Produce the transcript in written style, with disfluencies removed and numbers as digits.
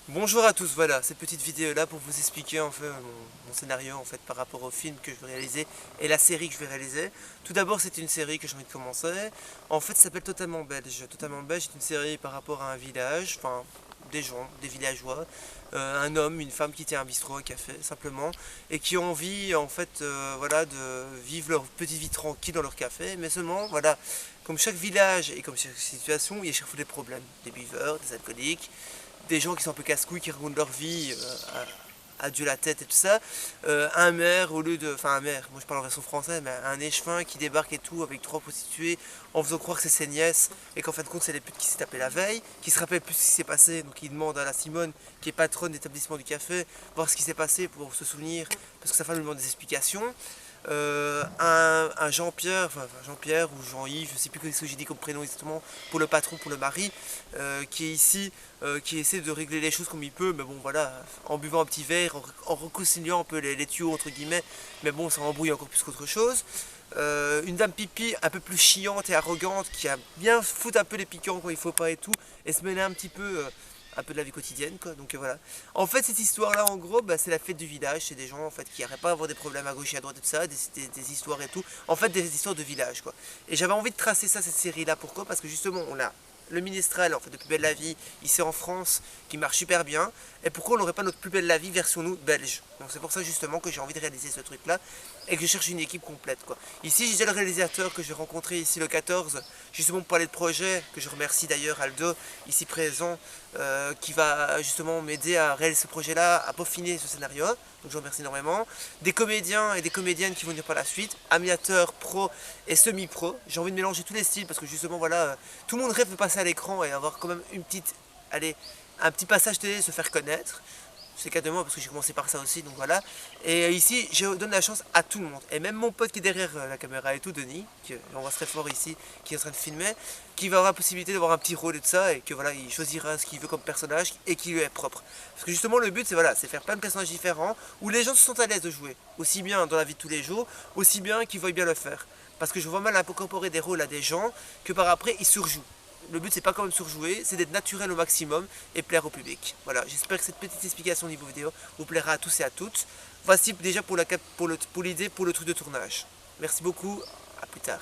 Bonjour à tous, voilà, cette petite vidéo là pour vous expliquer en fait mon scénario en fait par rapport au film que je vais réaliser et la série que je vais réaliser. Tout d'abord c'est une série que j'ai envie de commencer. En fait ça s'appelle Totalement Belge. Totalement Belge c'est une série par rapport à un village, enfin des gens, des villageois, un homme, une femme qui tient un bistrot, un café simplement, et qui ont envie en fait voilà, de vivre leur petite vie tranquille dans leur café, mais seulement voilà, comme chaque village et comme chaque situation, il y a chaque fois des problèmes, des buveurs, des alcooliques, des gens qui sont un peu casse-couilles, qui racontent leur vie à Dieu la tête et tout ça. Un maire au lieu de... Enfin un maire, moi je parle en version française, mais un échevin qui débarque et tout avec 3 prostituées en faisant croire que c'est ses nièces et qu'en fin de compte c'est les putes qui s'est tapé la veille, qui se rappelle plus ce qui s'est passé, donc il demande à la Simone qui est patronne d'établissement du café, voir ce qui s'est passé pour se souvenir, parce que sa femme lui demande des explications. Un Jean-Pierre, enfin Jean-Pierre ou Jean-Yves, je sais plus ce que j'ai dit comme prénom exactement, pour le patron, pour le mari, qui est ici, qui essaie de régler les choses comme il peut, mais bon voilà, en buvant un petit verre, en reconciliant un peu les tuyaux entre guillemets, mais bon ça embrouille encore plus qu'autre chose. Une dame pipi un peu plus chiante et arrogante qui a bien foutre un peu les piquants quand il faut pas et tout, et se mêler un peu de la vie quotidienne quoi, donc voilà. En fait cette histoire là en gros bah, c'est la fête du village, c'est des gens en fait qui n'arrêtent pas à avoir des problèmes à gauche et à droite et tout ça, des histoires et tout, en fait des histoires de village quoi. Et j'avais envie de tracer ça, cette série là, pourquoi? Parce que justement on a le Ministral en fait de Plus Belle la Vie ici en France qui marche super bien, et pourquoi on n'aurait pas notre Plus Belle la Vie version nous belge? Donc c'est pour ça justement que j'ai envie de réaliser ce truc là et que je cherche une équipe complète quoi. Ici j'ai déjà le réalisateur que j'ai rencontré ici le 14 justement pour parler de projet, que je remercie d'ailleurs Aldo ici présent, qui va justement m'aider à réaliser ce projet là, à peaufiner ce scénario, donc je remercie énormément. Des comédiens et des comédiennes qui vont venir par la suite, amateurs, pro et semi-pro. J'ai envie de mélanger tous les styles parce que justement voilà, tout le monde rêve de passer à l'écran et avoir quand même une petite, allez, un petit passage télé, se faire connaître. C'est le cas de moi parce que j'ai commencé par ça aussi, donc voilà. Et ici, je donne la chance à tout le monde. Et même mon pote qui est derrière la caméra et tout, Denis, qui on très fort ici, qui est en train de filmer, qui va avoir la possibilité d'avoir un petit rôle et tout ça, et que voilà, il choisira ce qu'il veut comme personnage et qui lui est propre. Parce que justement, le but, c'est voilà, c'est faire plein de personnages différents où les gens se sentent à l'aise de jouer. Aussi bien dans la vie de tous les jours, aussi bien qu'ils voient bien le faire. Parce que je vois mal incorporer des rôles à des gens que par après, ils surjouent. Le but c'est pas quand même surjouer, c'est d'être naturel au maximum et plaire au public. Voilà, j'espère que cette petite explication au niveau vidéo vous plaira à tous et à toutes. Voici déjà pour l'idée, pour le truc de tournage. Merci beaucoup, à plus tard.